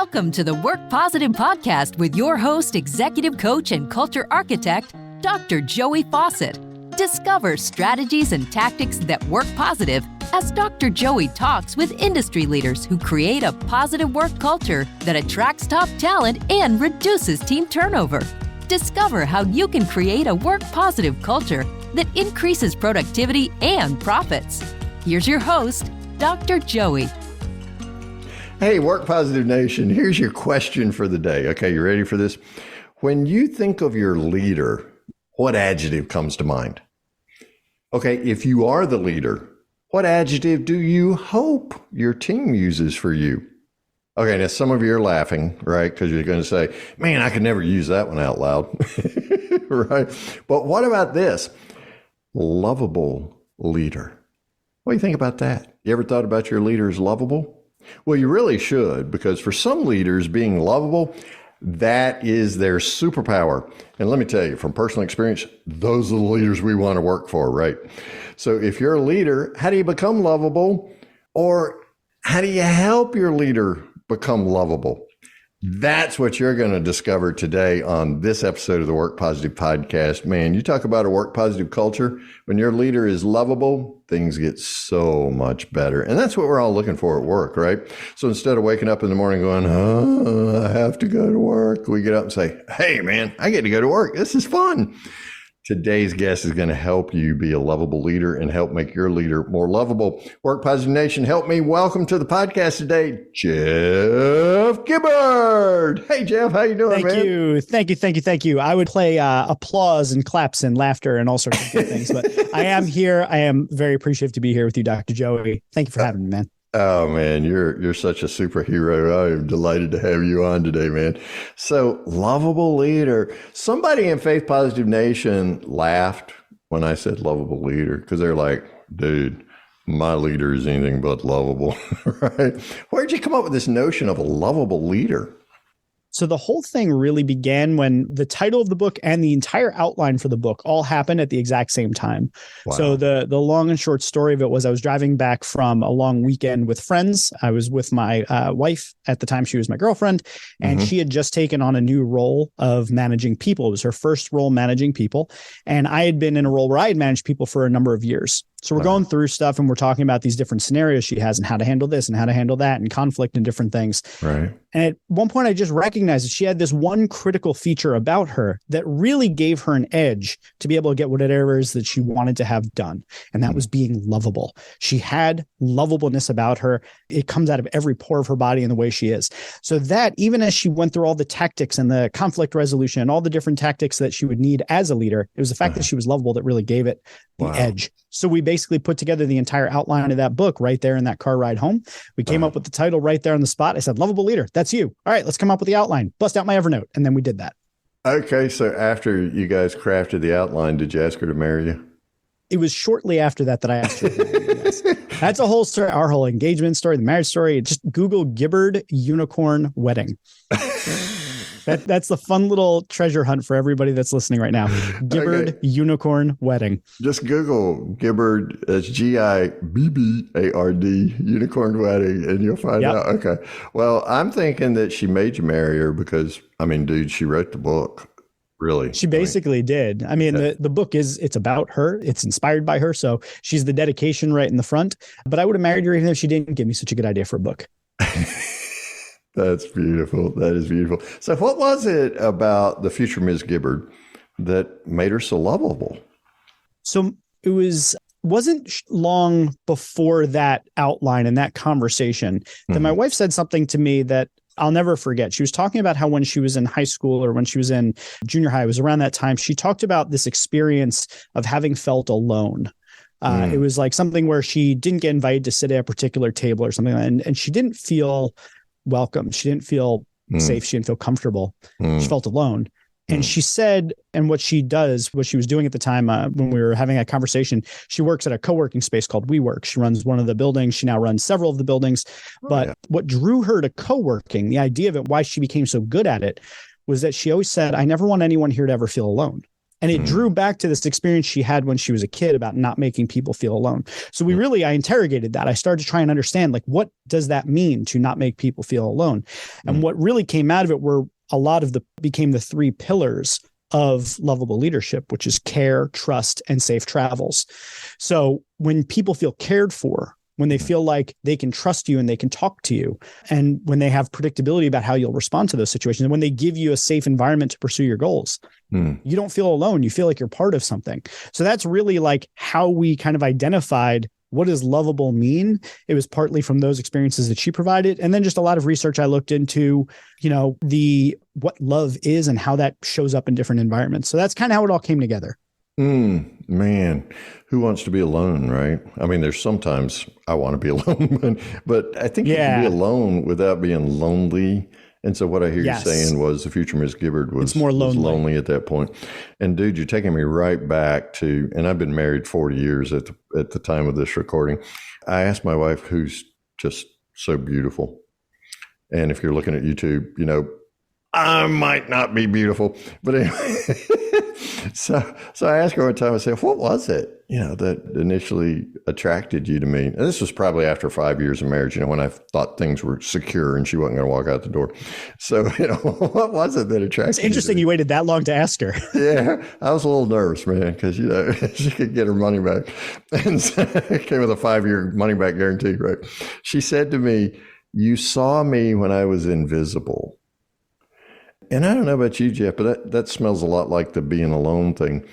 Welcome to the Work Positive Podcast with your host, executive coach, and culture architect, Dr. Joey Faucette. Discover strategies and tactics that work positive as Dr. Joey talks with industry leaders who create a positive work culture that attracts top talent and reduces team turnover. Discover how you can create a work positive culture that increases productivity and profits. Here's your host, Dr. Joey. Hey, Work Positive Nation, here's your question for the day. Okay, you ready for this? When you think of your leader, what adjective comes to mind? Okay, if you are the leader, what adjective do you hope your team uses for you? Okay, now some of you are laughing, right? Because you're going to say, man, I could never use that one out loud, right? But what about this? Lovable leader. What do you think about that? You ever thought about your leader as lovable? Well, you really should, because for some leaders, being lovable, that is their superpower. And let me tell you, from personal experience, those are the leaders we want to work for, right? So if you're a leader, how do you become lovable? Or how do you help your leader become lovable? That's what you're going to discover today on this episode of the Work Positive Podcast. Man, you talk about a work positive culture. When your leader is lovable, things get so much better. And that's what we're all looking for at work, right? So instead of waking up in the morning going, oh, I have to go to work, we get up and say, hey, man, I get to go to work. This is fun. Today's guest is going to help you be a lovable leader and help make your leader more lovable. Work Positive Nation, help me welcome to the podcast today, Jeff Gibbard. Hey, Jeff, how you doing, man? Thank you. I would play applause and claps and laughter and all sorts of good things, but I am here. I am very appreciative to be here with you, Dr. Joey. Thank you for having me, man. Oh, man, you're such a superhero. I am delighted to have you on today, man. So, lovable leader. Somebody in Faith Positive Nation laughed when I said lovable leader because they're like, dude, my leader is anything but lovable, right? Where'd you come up with this notion of a lovable leader? So the whole thing really began when the title of the book and the entire outline for the book all happened at the exact same time. Wow. So the long and short story of it was I was driving back from a long weekend with friends. I was with my wife. At the time, she was my girlfriend, and she had just taken on a new role of managing people. It was her first role managing people. And I had been in a role where I had managed people for a number of years. So we're going through stuff and we're talking about these different scenarios she has and how to handle this and how to handle that and conflict and different things. Right. And at one point, I just recognized that she had this one critical feature about her that really gave her an edge to be able to get whatever it is that she wanted to have done. And that was being lovable. She had lovableness about her. It comes out of every pore of her body and the way she is. So that even as she went through all the tactics and the conflict resolution and all the different tactics that she would need as a leader, it was the fact that she was lovable that really gave it the edge. So we basically put together the entire outline of that book right there in that car ride home. We came up with the title right there on the spot. I said, lovable leader, that's you. All right, let's come up with the outline. Bust out my Evernote. And then we did that. Okay. So after you guys crafted the outline, did you ask her to marry you? It was shortly after that I asked her to marry you. Yes. That's a whole story, our whole engagement story, the marriage story. Just Google Gibbard unicorn wedding. That's the fun little treasure hunt for everybody that's listening right now. Gibbard unicorn wedding. Just Google Gibbard, it's Gibbard, unicorn wedding, and you'll find out. Okay. Well, I'm thinking that she made you marry her because, I mean, dude, she wrote the book. Really? She basically did. I mean, the book it's about her. It's inspired by her. So she's the dedication right in the front. But I would have married her even if she didn't give me such a good idea for a book. That's beautiful. That is beautiful. So what was it about the future Ms. Gibbard that made her so lovable? So it wasn't long before that outline and that conversation that my wife said something to me that I'll never forget. She was talking about how when she was in high school or when she was in junior high, it was around that time, she talked about this experience of having felt alone. It was like something where she didn't get invited to sit at a particular table or something, and she didn't feel welcome. She didn't feel safe. She didn't feel comfortable. She felt alone. And she said, and what she was doing at the time when we were having a conversation, she works at a co-working space called WeWork. She runs one of the buildings. She now runs several of the buildings. What drew her to co-working, the idea of it, why she became so good at it, was that she always said, I never want anyone here to ever feel alone. And it drew back to this experience she had when she was a kid about not making people feel alone. So I interrogated that. I started to try and understand, like, what does that mean to not make people feel alone? And what really came out of it were became the 3 pillars of lovable leadership, which is care, trust, and safe travels. So when people feel cared for, when they feel like they can trust you and they can talk to you, and when they have predictability about how you'll respond to those situations, and when they give you a safe environment to pursue your goals, you don't feel alone. You feel like you're part of something. So that's really like how we kind of identified what does lovable mean. It was partly from those experiences that she provided. And then just a lot of research I looked into, what love is and how that shows up in different environments. So that's kind of how it all came together. Man, who wants to be alone, right? I mean, there's sometimes I want to be alone, but I think you can be alone without being lonely. And so what I hear you saying was the future Miss Gibbard was more lonely at that point. And dude, you're taking me right back to, and I've been married 40 years at the time of this recording. I asked my wife, who's just so beautiful. And if you're looking at YouTube, I might not be beautiful, but anyway. So I asked her one time, I said, what was it, that initially attracted you to me? And this was probably after 5 years of marriage, when I thought things were secure and she wasn't going to walk out the door. So, what was it that attracted you? It's interesting you waited that long to ask her. Yeah, I was a little nervous, man, because, she could get her money back. And so it came with a 5-year money back guarantee, right? She said to me, you saw me when I was invisible. And I don't know about you, Jeff, but that smells a lot like the being alone thing.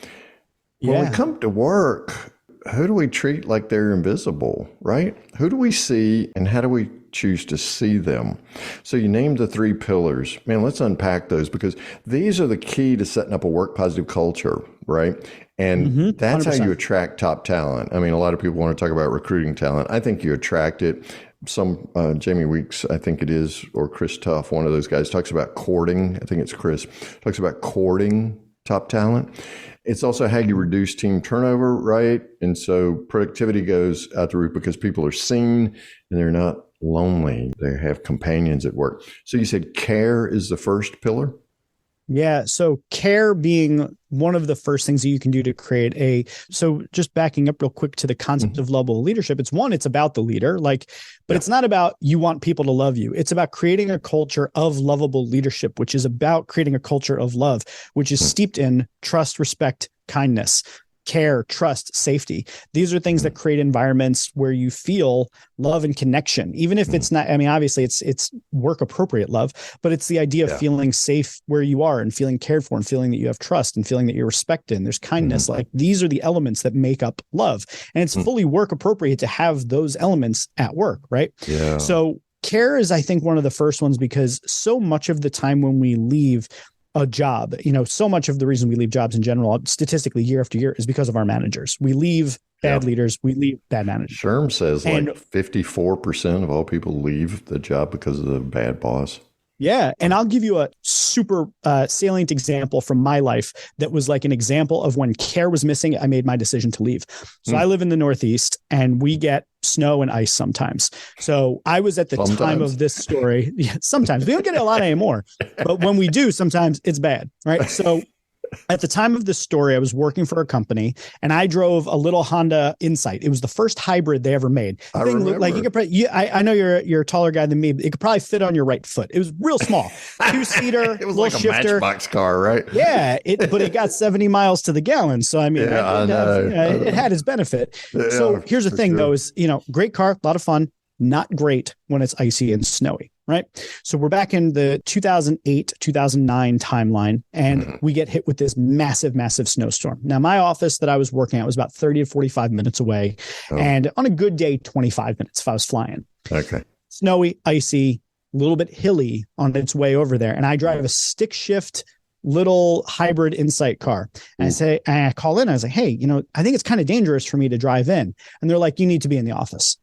When we come to work, who do we treat like they're invisible, right? Who do we see and how do we choose to see them? So you named the 3 pillars. Man, let's unpack those because these are the key to setting up a work positive culture, right? And that's 100%. How you attract top talent. I mean, a lot of people want to talk about recruiting talent. I think you attract it. Jamie Weeks, I think it is, or Chris Tuff, one of those guys, talks about courting. I think it's Chris, talks about courting top talent. It's also how you reduce team turnover, right? And so productivity goes out the roof because people are seen and they're not lonely. They have companions at work. So you said care is the first pillar? Yeah. So care being one of the first things that you can do to create so just backing up real quick to the concept of lovable leadership. It's about the leader, but it's not about you want people to love you. It's about creating a culture of lovable leadership, which is about creating a culture of love, which is steeped in trust, respect, kindness, care, trust, safety. These are things that create environments where you feel love and connection, even if it's not, obviously it's work appropriate love, but it's the idea of feeling safe where you are and feeling cared for and feeling that you have trust and feeling that you're respected and there's kindness. Like these are the elements that make up love. And it's fully work appropriate to have those elements at work, right? Yeah. So care is, I think, one of the first ones because so much of the time when we leave a job, so much of the reason we leave jobs in general, statistically year after year, is because of our managers. We leave bad leaders, we leave bad managers. Sherm says 54% of all people leave the job because of the bad boss. Yeah. And I'll give you a super salient example from my life that was like an example of when care was missing. I made my decision to leave. So I live in the Northeast and we get snow and ice sometimes. So I was at the time of this story. Sometimes we don't get it a lot anymore, but when we do, sometimes it's bad. Right. So at the time of this story, I was working for a company and I drove a little Honda Insight. It was the first hybrid they ever made. I remember. Like you could probably, I know you're a taller guy than me, but it could probably fit on your right foot. It was real small, 2-seater, it was little like a shifter. Matchbox car, right? Yeah, but it got 70 miles to the gallon. So it had its benefit. Yeah, so here's the thing, though, is great car, a lot of fun, not great when it's icy and snowy. Right. So we're back in the 2008, 2009 timeline, and we get hit with this massive, massive snowstorm. Now, my office that I was working at was about 30 to 45 minutes away. And on a good day, 25 minutes if I was flying. Okay. Snowy, icy, a little bit hilly on its way over there. And I drive a stick shift little hybrid Insight car. And I call in, I was like, hey, I think it's kind of dangerous for me to drive in. And they're like, you need to be in the office.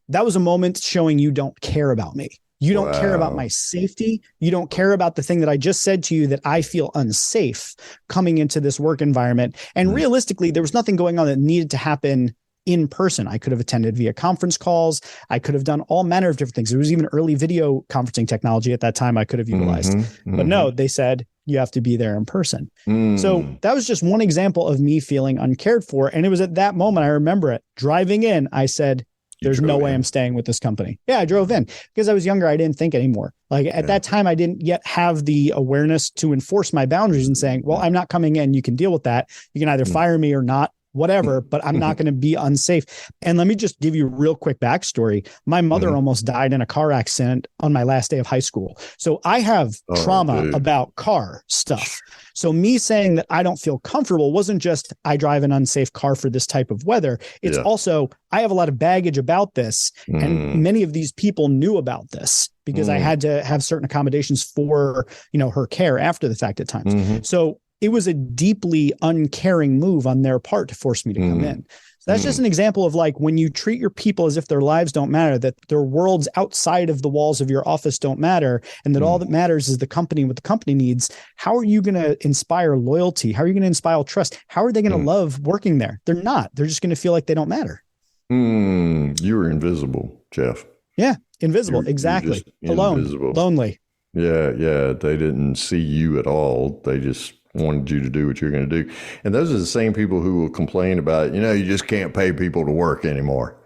That was a moment showing you don't care about me. You don't care about my safety. You don't care about the thing that I just said to you that I feel unsafe coming into this work environment. And realistically, there was nothing going on that needed to happen in person. I could have attended via conference calls. I could have done all manner of different things. There was even early video conferencing technology at that time I could have utilized. But no, they said, you have to be there in person. So that was just one example of me feeling uncared for. And it was at that moment, I remember it, driving in, I said, there's no way I'm staying with this company. Yeah, I drove in because I was younger. I didn't think anymore. Like at that time, I didn't yet have the awareness to enforce my boundaries and saying, well, I'm not coming in. You can deal with that. You can either fire me or not, whatever, but I'm not going to be unsafe. And let me just give you a real quick backstory. My mother almost died in a car accident on my last day of high school. So I have trauma about car stuff. So me saying that I don't feel comfortable wasn't just I drive an unsafe car for this type of weather. It's also I have a lot of baggage about this. And many of these people knew about this because I had to have certain accommodations for, her care after the fact at times. So it was a deeply uncaring move on their part to force me to come in. So that's just an example of like when you treat your people as if their lives don't matter, that their worlds outside of the walls of your office don't matter, and that all that matters is the company and what the company needs. How are you going to inspire loyalty? How are you going to inspire trust? How are they going to love working there? They're not. They're just going to feel like they don't matter. You were invisible, Jeff. Yeah, invisible. Exactly. Alone, invisible. Lonely. Yeah. They didn't see you at all. They just wanted you to do what you're going to do. And those are the same people who will complain about, you just can't pay people to work anymore.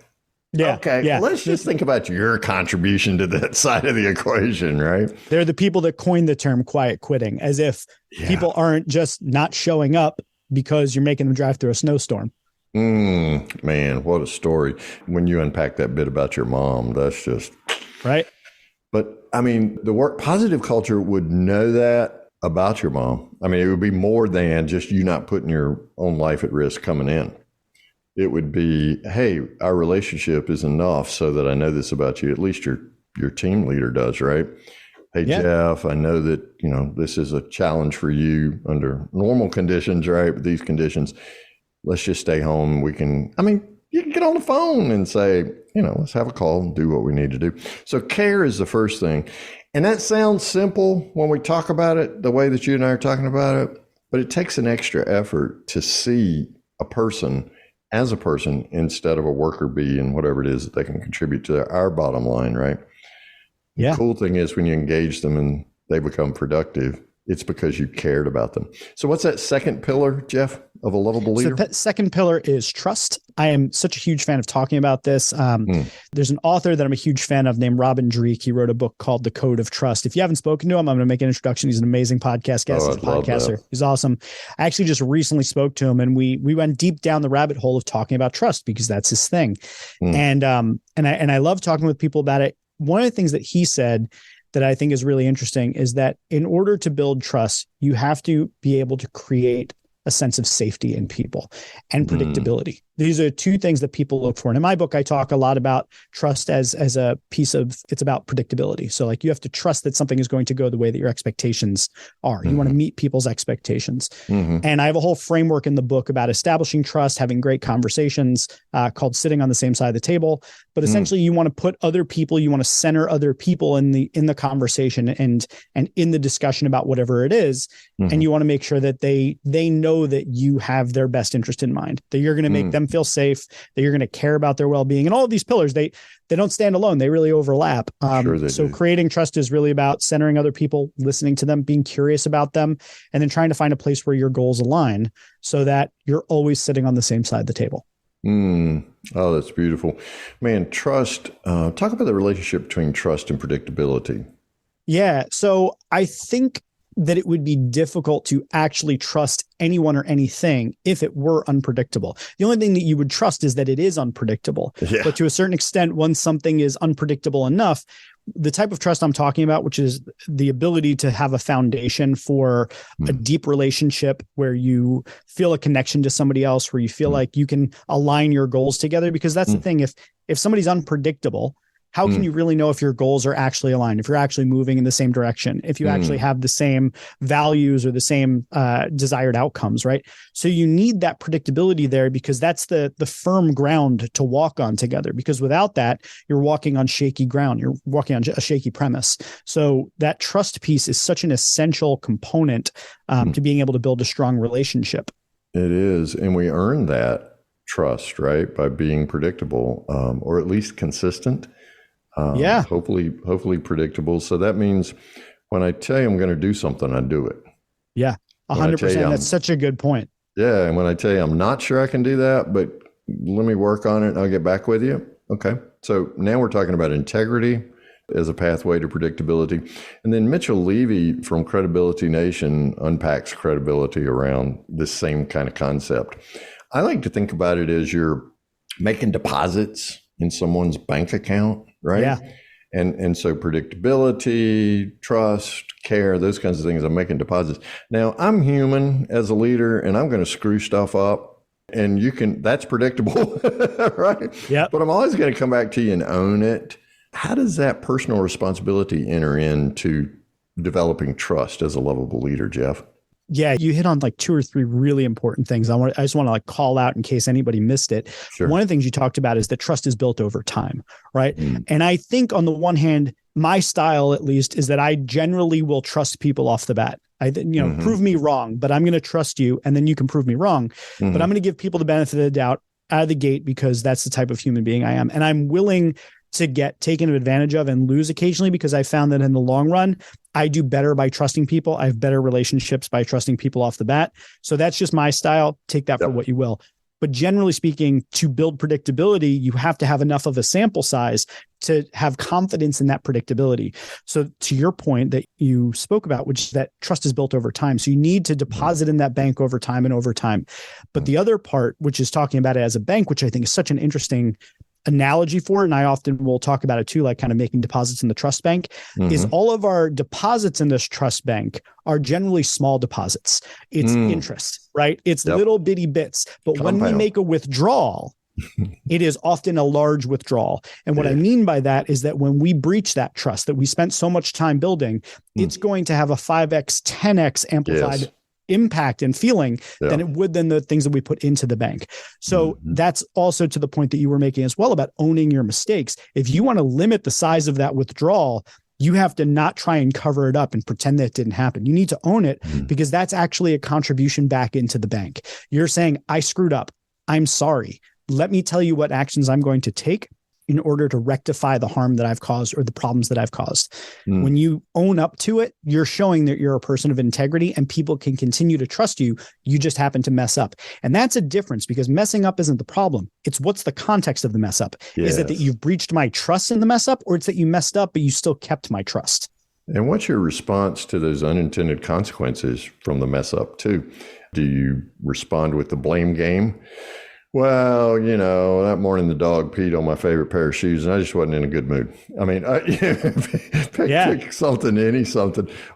Yeah. Okay. Yeah. Let's just think about your contribution to that side of the equation, right? They're the people that coined the term quiet quitting, as if people aren't just not showing up because you're making them drive through a snowstorm. Man, what a story. When you unpack that bit about your mom, that's just right. But I mean, the work positive culture would know that about your mom. I mean, it would be more than just you not putting your own life at risk coming in. It would be, hey, our relationship is enough so that I know this about you. At least your team leader does, right? Hey, Jeff, I know that, this is a challenge for you under normal conditions, right? But these conditions, let's just stay home. You can get on the phone and say, let's have a call and do what we need to do. So care is the first thing. And that sounds simple when we talk about it, the way that you and I are talking about it, but it takes an extra effort to see a person as a person instead of a worker bee and whatever it is that they can contribute to our bottom line, right? Yeah. The cool thing is when you engage them and they become productive, it's because you cared about them. So what's that second pillar, Jeff, of a lovable leader? So the second pillar is trust. I am such a huge fan of talking about this. There's an author that I'm a huge fan of named Robin Dreeke. He wrote a book called The Code of Trust. If you haven't spoken to him, I'm going to make an introduction. He's an amazing podcast guest. He's a podcaster. He's awesome. I actually just recently spoke to him and we went deep down the rabbit hole of talking about trust because that's his thing. And I love talking with people about it. One of the things that he said that I think is really interesting is that in order to build trust, you have to be able to create a sense of safety in people and predictability. These are two things that people look for. And in my book, I talk a lot about trust as a piece of, it's about predictability. So like you have to trust that something is going to go the way that your expectations are. You want to meet people's expectations. And I have a whole framework in the book about establishing trust, having great conversations called sitting on the same side of the table. But essentially you want to put other people, you want to center other people in the conversation and in the discussion about whatever it is. And you want to make sure that they know that you have their best interest in mind, that you're going to make them feel safe, that you're going to care about their well-being. And all of these pillars, they don't stand alone. They really overlap. So creating trust is really about centering other people, listening to them, being curious about them, and then trying to find a place where your goals align so that you're always sitting on the same side of the table. Oh, that's beautiful. Man, trust. Talk about the relationship between trust and predictability. Yeah. So I think that it would be difficult to actually trust anyone or anything if it were unpredictable. The only thing that you would trust is that it is unpredictable. Yeah. But to a certain extent, once something is unpredictable enough, the type of trust I'm talking about, which is the ability to have a foundation for a deep relationship where you feel a connection to somebody else, where you feel like you can align your goals together. Because that's the thing. If somebody's unpredictable, how can you really know if your goals are actually aligned, if you're actually moving in the same direction, if you actually have the same values or the same desired outcomes, right? So you need that predictability there because that's the firm ground to walk on together. Because without that, you're walking on shaky ground. You're walking on a shaky premise. So that trust piece is such an essential component to being able to build a strong relationship. It is. And we earn that trust, right? By being predictable, or at least consistent. Hopefully predictable. So that means when I tell you I'm going to do something, I do it. Yeah, 100%. That's such a good point. Yeah. And when I tell you I'm not sure I can do that, but let me work on it and I'll get back with you. Okay. So now we're talking about integrity as a pathway to predictability. And then Mitchell Levy from Credibility Nation unpacks credibility around this same kind of concept. I like to think about it as you're making deposits in someone's bank account, right? Yeah. And so predictability, trust, care, those kinds of things, I'm making deposits. Now, I'm human as a leader, and I'm going to screw stuff up. And that's predictable, right? Yeah. But I'm always going to come back to you and own it. How does that personal responsibility enter into developing trust as a lovable leader, Jeff? Yeah, you hit on like 2 or 3 really important things. I just want to like call out in case anybody missed it. Sure. One of the things you talked about is that trust is built over time, right? And I think on the one hand, my style at least is that I generally will trust people off the bat. Prove me wrong, but I'm going to trust you, and then you can prove me wrong. But I'm going to give people the benefit of the doubt out of the gate because that's the type of human being I am, and I'm willing to get taken advantage of and lose occasionally because I found that in the long run, I do better by trusting people. I have better relationships by trusting people off the bat. So that's just my style. Take that for what you will. But generally speaking, to build predictability, you have to have enough of a sample size to have confidence in that predictability. So to your point that you spoke about, which is that trust is built over time. So you need to deposit in that bank over time and over time. But the other part, which is talking about it as a bank, which I think is such an interesting analogy for it, and I often will talk about it too, like kind of making deposits in the trust bank, is all of our deposits in this trust bank are generally small deposits. It's interest, right? It's little bitty bits. But when we make a withdrawal, it is often a large withdrawal. And what I mean by that is that when we breach that trust that we spent so much time building, it's going to have a 5x, 10x amplified impact and feeling than it would than the things that we put into the bank. So that's also to the point that you were making as well about owning your mistakes. If you want to limit the size of that withdrawal, you have to not try and cover it up and pretend that it didn't happen. You need to own it because that's actually a contribution back into the bank. You're saying, I screwed up. I'm sorry. Let me tell you what actions I'm going to take in order to rectify the harm that I've caused or the problems that I've caused. When you own up to it, you're showing that you're a person of integrity and people can continue to trust you. You just happen to mess up. And that's a difference because messing up isn't the problem. It's what's the context of the mess up. Is it that you've breached my trust in the mess up, or it's that you messed up, but you still kept my trust? And what's your response to those unintended consequences from the mess up too? Do you respond with the blame game? Well, that morning the dog peed on my favorite pair of shoes and I just wasn't in a good mood. I mean, pick something.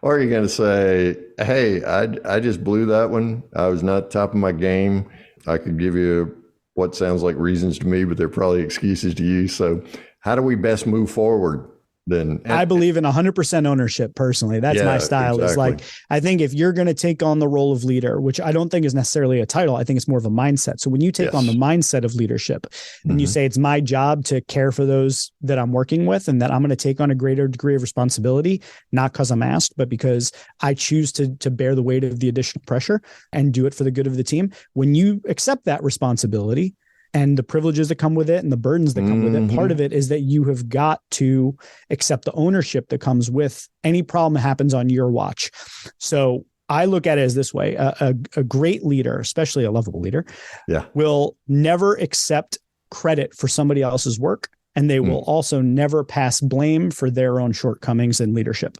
Or you're going to say, hey, I just blew that one. I was not top of my game. I could give you what sounds like reasons to me, but they're probably excuses to you. So how do we best move forward? Then I believe in 100% ownership personally. That's my style. Exactly. Is like, I think if you're going to take on the role of leader, which I don't think is necessarily a title, I think it's more of a mindset. So when you take on the mindset of leadership and you say, it's my job to care for those that I'm working with and that I'm going to take on a greater degree of responsibility, not because I'm asked, but because I choose to bear the weight of the additional pressure and do it for the good of the team. When you accept that responsibility, and the privileges that come with it and the burdens that come with it, part of it is that you have got to accept the ownership that comes with any problem that happens on your watch. So I look at it as this way. A great leader, especially a lovable leader, will never accept credit for somebody else's work. And they will also never pass blame for their own shortcomings in leadership.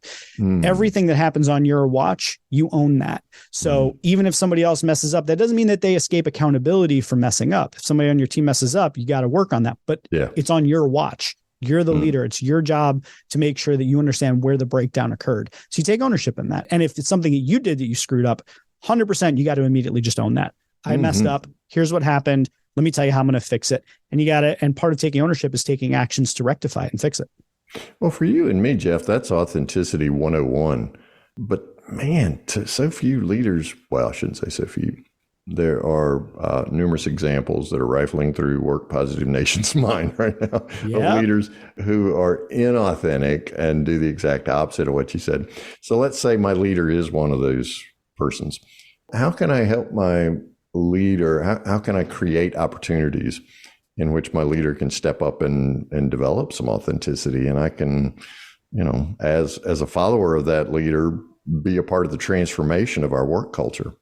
Everything that happens on your watch, you own that. So even if somebody else messes up, that doesn't mean that they escape accountability for messing up. If somebody on your team messes up, you got to work on that. But it's on your watch. You're the leader. It's your job to make sure that you understand where the breakdown occurred. So you take ownership in that. And if it's something that you did that you screwed up, 100%, you got to immediately just own that. I messed up. Here's what happened. Let me tell you how I'm going to fix it. And you got to, and part of taking ownership is taking actions to rectify it and fix it. Well, for you and me, Jeff, that's authenticity 101. But man, so few leaders, well, I shouldn't say so few. There are numerous examples that are rifling through Work Positive Nation's mind right now of leaders who are inauthentic and do the exact opposite of what you said. So let's say my leader is one of those persons. How can I help my leader, how can I create opportunities in which my leader can step up and develop some authenticity, and I can, as a follower of that leader, be a part of the transformation of our work culture?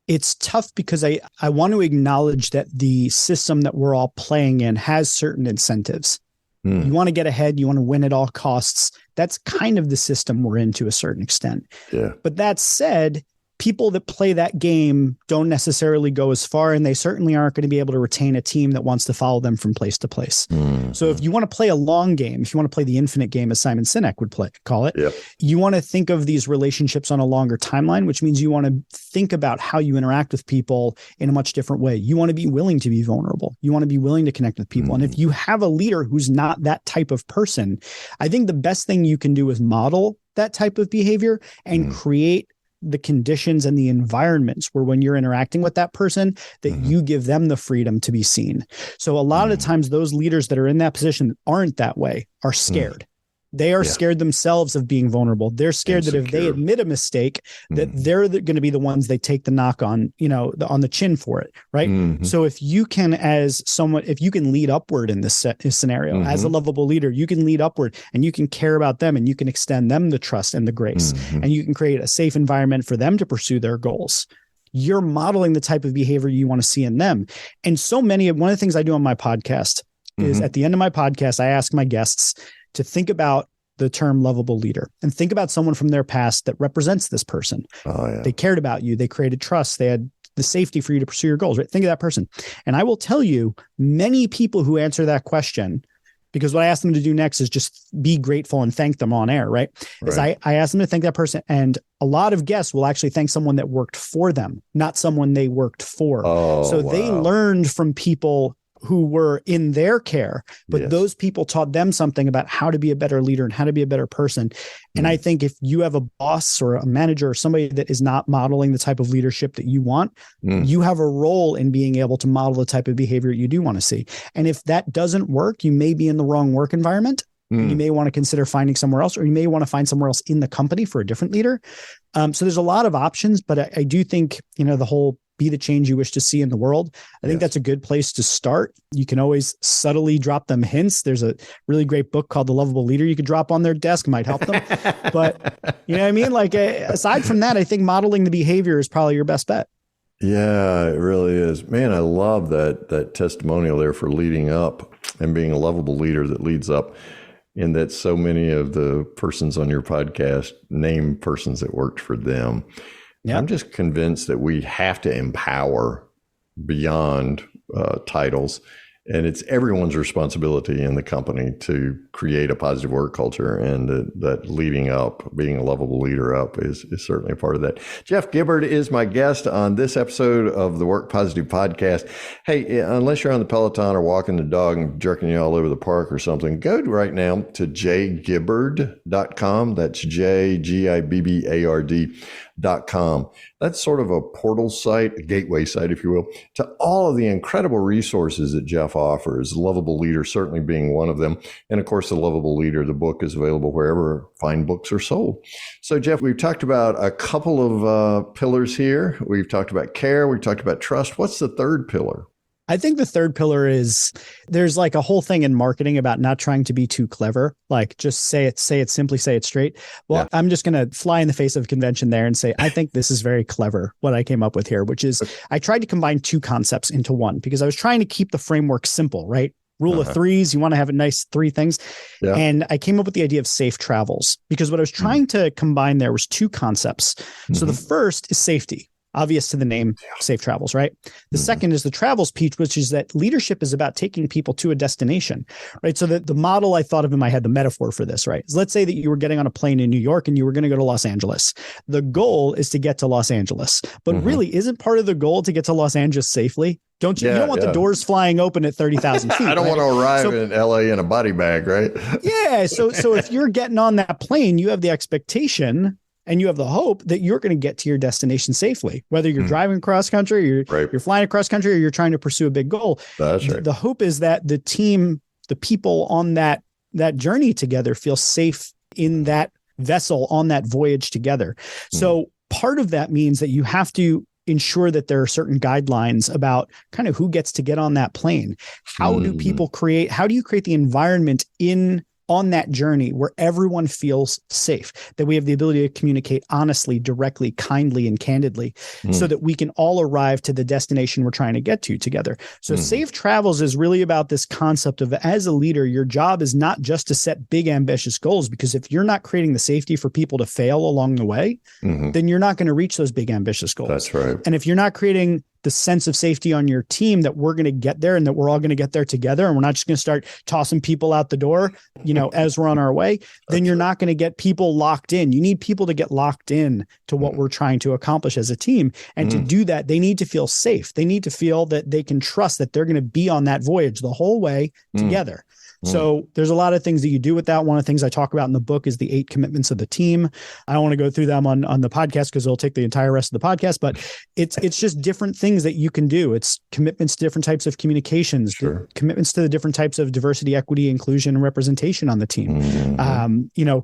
It's tough because I want to acknowledge that the system that we're all playing in has certain incentives. You want to get ahead, you want to win at all costs. That's kind of the system we're in to a certain extent. Yeah. But that said, people that play that game don't necessarily go as far, and they certainly aren't going to be able to retain a team that wants to follow them from place to place. So if you want to play a long game, if you want to play the infinite game, as Simon Sinek would call it, you want to think of these relationships on a longer timeline, which means you want to think about how you interact with people in a much different way. You want to be willing to be vulnerable. You want to be willing to connect with people. And if you have a leader who's not that type of person, I think the best thing you can do is model that type of behavior and create the conditions and the environments where when you're interacting with that person, that you give them the freedom to be seen. So a lot of times those leaders that are in that position aren't that way, are scared. They are scared themselves of being vulnerable. They're scared that if they admit a mistake, that they're going to be the ones they take the knock on, on the chin for it. Right. So if you can, if you can lead upward in this scenario, as a lovable leader, you can lead upward and you can care about them and you can extend them the trust and the grace, and you can create a safe environment for them to pursue their goals. You're modeling the type of behavior you want to see in them. And one of the things I do on my podcast is at the end of my podcast, I ask my guests to think about the term lovable leader and think about someone from their past that represents this person. They cared about you. They created trust. They had the safety for you to pursue your goals, right? Think of that person. And I will tell you, many people who answer that question, because what I ask them to do next is just be grateful and thank them on air, right? Is I ask them to thank that person. And a lot of guests will actually thank someone that worked for them, not someone they worked for. They learned from people who were in their care, but those people taught them something about how to be a better leader and how to be a better person. And I think if you have a boss or a manager or somebody that is not modeling the type of leadership that you want, you have a role in being able to model the type of behavior you do want to see. And if that doesn't work, you may be in the wrong work environment. You may want to consider finding somewhere else, or you may want to find somewhere else in the company for a different leader. So there's a lot of options, but I do think, the whole be the change you wish to see in the world. I think that's a good place to start. You can always subtly drop them hints. There's a really great book called The Lovable Leader you could drop on their desk, might help them. But you know what I mean? Like aside from that, I think modeling the behavior is probably your best bet. Yeah, it really is. Man, I love that testimonial there for leading up and being a lovable leader that leads up. And that so many of the persons on your podcast name persons that worked for them. Yep. I'm just convinced that we have to empower beyond titles. And it's everyone's responsibility in the company to create a positive work culture, and that leading up, being a lovable leader up is certainly a part of that. Jeff Gibbard is my guest on this episode of the Work Positive Podcast. Hey, unless you're on the Peloton or walking the dog and jerking you all over the park or something, go right now to jgibbard.com. That's JGIBBARD.com. That's sort of a portal site, a gateway site, if you will, to all of the incredible resources that Jeff offers. Lovable Leader certainly being one of them. And of course, The Lovable Leader, the book, is available wherever fine books are sold. So Jeff, we've talked about a couple of pillars here. We've talked about care. We've talked about trust. What's the third pillar? I think the third pillar is there's like a whole thing in marketing about not trying to be too clever. Like just say it simply, say it straight. Well, I'm just going to fly in the face of convention there and say, I think this is very clever, what I came up with here, which is I tried to combine two concepts into one because I was trying to keep the framework simple, right? Rule of threes. You want to have a nice three things. Yeah. And I came up with the idea of safe travels because what I was trying to combine there was two concepts. So the first is safety. Obvious to the name, safe travels, right? The second is the travels piece, which is that leadership is about taking people to a destination, right? So the model I thought of in my head, the metaphor for this, right? Is let's say that you were getting on a plane in New York and you were going to go to Los Angeles. The goal is to get to Los Angeles, but really isn't part of the goal to get to Los Angeles safely? Don't you? You don't want the doors flying open at 30,000 feet. I don't want to arrive in LA in a body bag, right? Yeah. So if you're getting on that plane, you have the expectation and you have the hope that you're going to get to your destination safely, whether you're driving across country, you're flying across country, or you're trying to pursue a big goal. That's right. The hope is that the team, the people on that journey together feel safe in that vessel on that voyage together. So part of that means that you have to ensure that there are certain guidelines about kind of who gets to get on that plane. How do you create the environment on that journey where everyone feels safe, that we have the ability to communicate honestly, directly, kindly, and candidly so that we can all arrive to the destination we're trying to get to together. So Safe Travels is really about this concept of, as a leader, your job is not just to set big, ambitious goals, because if you're not creating the safety for people to fail along the way, then you're not going to reach those big, ambitious goals. That's right. And if you're not creating the sense of safety on your team that we're going to get there and that we're all going to get there together, and we're not just going to start tossing people out the door, as we're on our way, then you're not going to get people locked in. You need people to get locked in to what we're trying to accomplish as a team. And to do that, they need to feel safe. They need to feel that they can trust that they're going to be on that voyage the whole way together. So there's a lot of things that you do with that. One of the things I talk about in the book is the 8 commitments of the team. I don't want to go through them on the podcast because it'll take the entire rest of the podcast, but it's just different things that you can do. It's commitments to different types of communications, commitments to the different types of diversity, equity, inclusion, and representation on the team.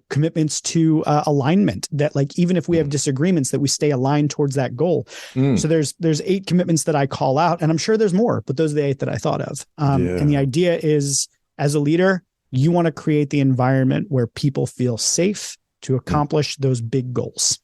Commitments to alignment, that like, even if we have disagreements, that we stay aligned towards that goal. So there's 8 commitments that I call out, and I'm sure there's more, but those are the 8 that I thought of. And the idea is, as a leader, you want to create the environment where people feel safe to accomplish those big goals.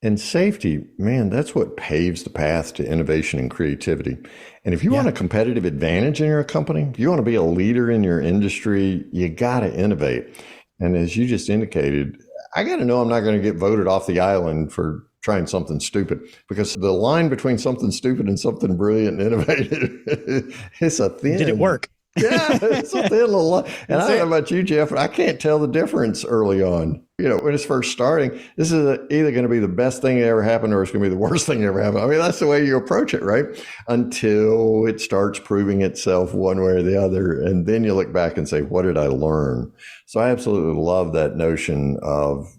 And safety, man, that's what paves the path to innovation and creativity. And if you want a competitive advantage in your company, if you want to be a leader in your industry, you got to innovate. And as you just indicated, I got to know I'm not going to get voted off the island for trying something stupid, because the line between something stupid and something brilliant and innovative is a thin. Did it work? Yeah, it's a thin little line. And I don't know about you, Jeff, but I can't tell the difference early on. When it's first starting, this is either going to be the best thing that ever happened or it's going to be the worst thing that ever happened. I mean, that's the way you approach it, right? Until it starts proving itself one way or the other. And then you look back and say, what did I learn? So I absolutely love that notion of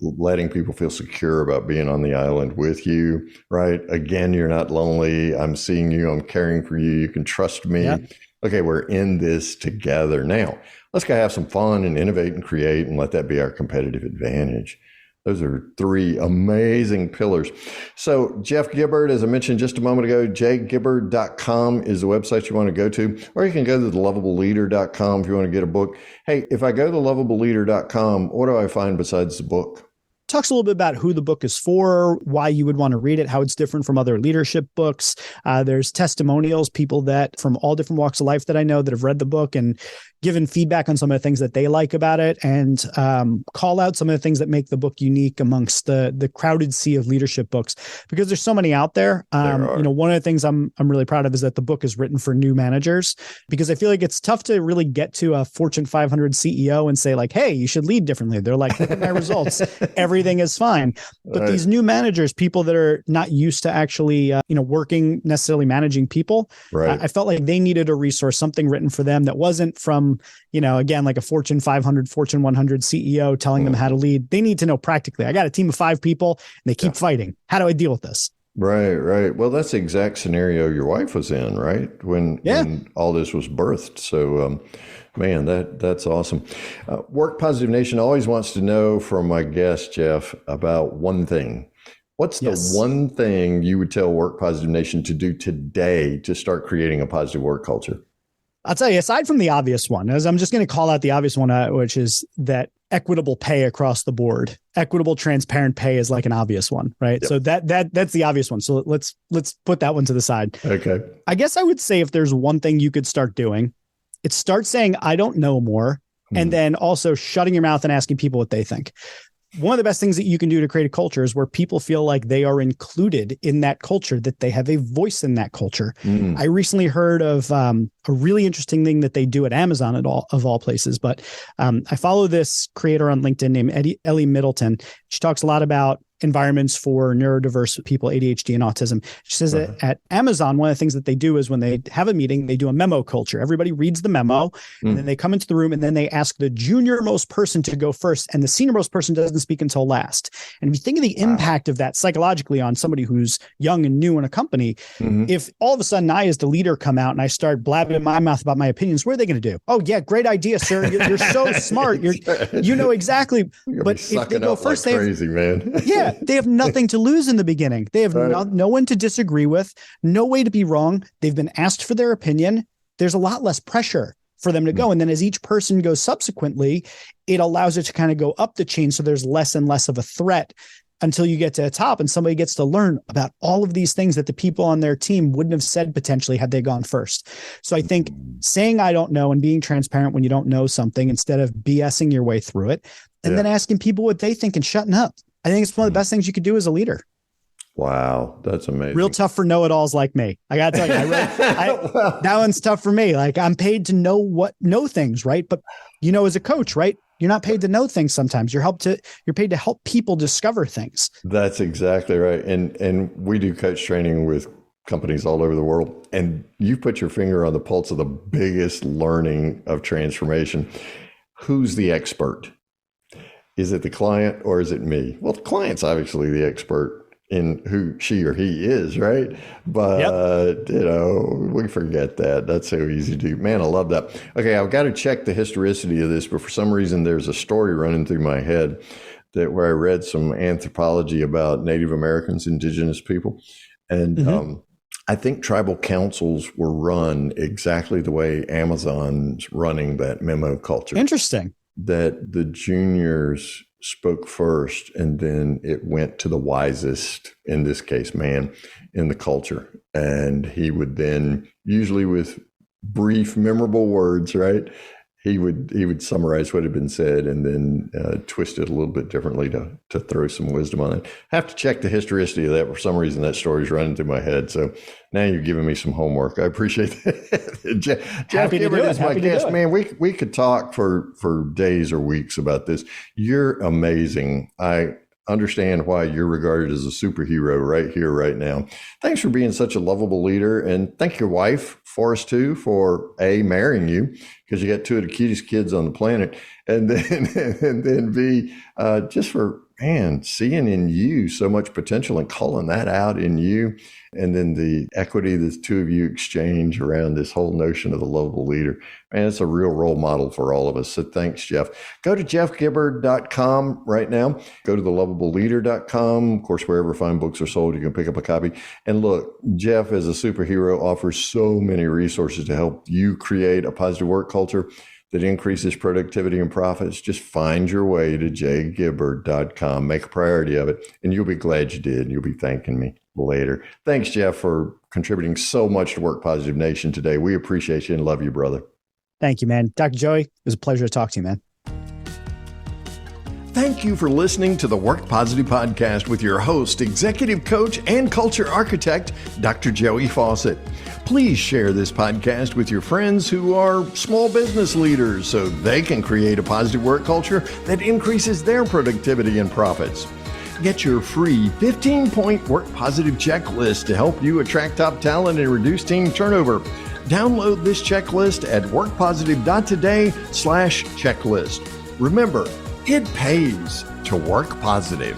letting people feel secure about being on the island with you, right? Again, you're not lonely. I'm seeing you. I'm caring for you. You can trust me. Yeah. Okay, we're in this together. Now, let's go have some fun and innovate and create and let that be our competitive advantage. Those are 3 amazing pillars. So Jeff Gibbard, as I mentioned just a moment ago, jgibbard.com is the website you want to go to, or you can go to the lovableleader.com if you want to get a book. Hey, if I go to lovableleader.com, what do I find besides the book? Talks a little bit about who the book is for, why you would want to read it, how it's different from other leadership books. There's testimonials, people that from all different walks of life that I know that have read the book and given feedback on some of the things that they like about it, and call out some of the things that make the book unique amongst the crowded sea of leadership books, because there's so many out there. One of the things I'm really proud of is that the book is written for new managers, because I feel like it's tough to really get to a Fortune 500 CEO and say like, hey, you should lead differently. They're like, look at my results. Everything is fine. But these new managers, people that are not used to actually, working necessarily managing people, I felt like they needed a resource, something written for them that wasn't from, again, like a Fortune 500, Fortune 100 CEO telling them how to lead. They need to know practically, I got a team of 5 people and they keep fighting. How do I deal with this? Right. Well, that's the exact scenario your wife was in, right? When all this was birthed. So, man, that's awesome. Work Positive Nation always wants to know from my guest, Jeff, about one thing. What's the one thing you would tell Work Positive Nation to do today to start creating a positive work culture? I'll tell you, aside from the obvious one, as I'm just going to call out the obvious one, which is that equitable pay across the board. Equitable, transparent pay is like an obvious one, right? Yep. So that's the obvious one. So let's put that one to the side. Okay. I guess I would say if there's one thing you could start doing, it's start saying, I don't know more. And then also shutting your mouth and asking people what they think. One of the best things that you can do to create a culture is where people feel like they are included in that culture, that they have a voice in that culture. I recently heard of a really interesting thing that they do at Amazon of all places. But I follow this creator on LinkedIn named Ellie Middleton. She talks a lot about environments for neurodiverse people, ADHD and autism. She says that at Amazon, one of the things that they do is when they have a meeting, they do a memo culture. Everybody reads the memo and then they come into the room and then they ask the junior most person to go first and the senior most person doesn't speak until last. And if you think of the impact of that psychologically on somebody who's young and new in a company, if all of a sudden I as the leader come out and I start blabbing in my mouth about my opinions, what are they going to do? Oh yeah, great idea, sir. You're so smart. You know exactly. But if they go first, like crazy, man. Yeah. They have nothing to lose in the beginning. They have no one to disagree with, no way to be wrong. They've been asked for their opinion. There's a lot less pressure for them to go. And then as each person goes subsequently, it allows it to kind of go up the chain. So there's less and less of a threat until you get to the top and somebody gets to learn about all of these things that the people on their team wouldn't have said potentially had they gone first. So I think saying I don't know and being transparent when you don't know something instead of BSing your way through it, and then asking people what they think and shutting up. I think it's one of the best things you could do as a leader. Wow, that's amazing. Real tough for know-it-alls like me. I got to tell you, that one's tough for me. Like, I'm paid to know things, right? But as a coach, right? You're not paid to know things sometimes. You're paid to help people discover things. That's exactly right. And we do coach training with companies all over the world. And you put your finger on the pulse of the biggest learning of transformation. Who's the expert? Is it the client or is it me? Well, the client's obviously the expert in who she or he is, right? But, we forget that. That's so easy to do. Man, I love that. Okay, I've got to check the historicity of this, but for some reason, there's a story running through my head where I read some anthropology about Native Americans, indigenous people. And I think tribal councils were run exactly the way Amazon's running that memo culture. Interesting. That the juniors spoke first, and then it went to the wisest, in this case, man, in the culture. And he would then, usually with brief, memorable words, right? He would summarize what had been said and then twist it a little bit differently to throw some wisdom on it. I have to check the historicity of that. For some reason, that story's running through my head. So now you're giving me some homework. I appreciate that. Jeff Gibbard is my guest. Man, we could talk for days or weeks about this. You're amazing. I understand why you're regarded as a superhero right here, right now. Thanks for being such a lovable leader. And thank your wife, Forrest, too, for marrying you, because you got two of the cutest kids on the planet. And then B, just for, seeing in you so much potential and calling that out in you. And then the equity the two of you exchange around this whole notion of the lovable leader. Man, it's a real role model for all of us. So thanks, Jeff. Go to jeffgibbard.com right now. Go to thelovableleader.com. Of course, wherever fine books are sold, you can pick up a copy. And look, Jeff, as a superhero, offers so many resources to help you create a positive work culture that increases productivity and profits. Just find your way to jgibbard.com. Make a priority of it, and you'll be glad you did. You'll be thanking me later. Thanks, Jeff, for contributing so much to Work Positive Nation today. We appreciate you and love you, brother. Thank you, man. Dr. Joey, it was a pleasure to talk to you, man. Thank you for listening to the Work Positive Podcast with your host, executive coach, and culture architect, Dr. Joey Faucette. Please share this podcast with your friends who are small business leaders so they can create a positive work culture that increases their productivity and profits. Get your free 15-point Work Positive checklist to help you attract top talent and reduce team turnover. Download this checklist at workpositive.today/checklist. Remember, it pays to work positive.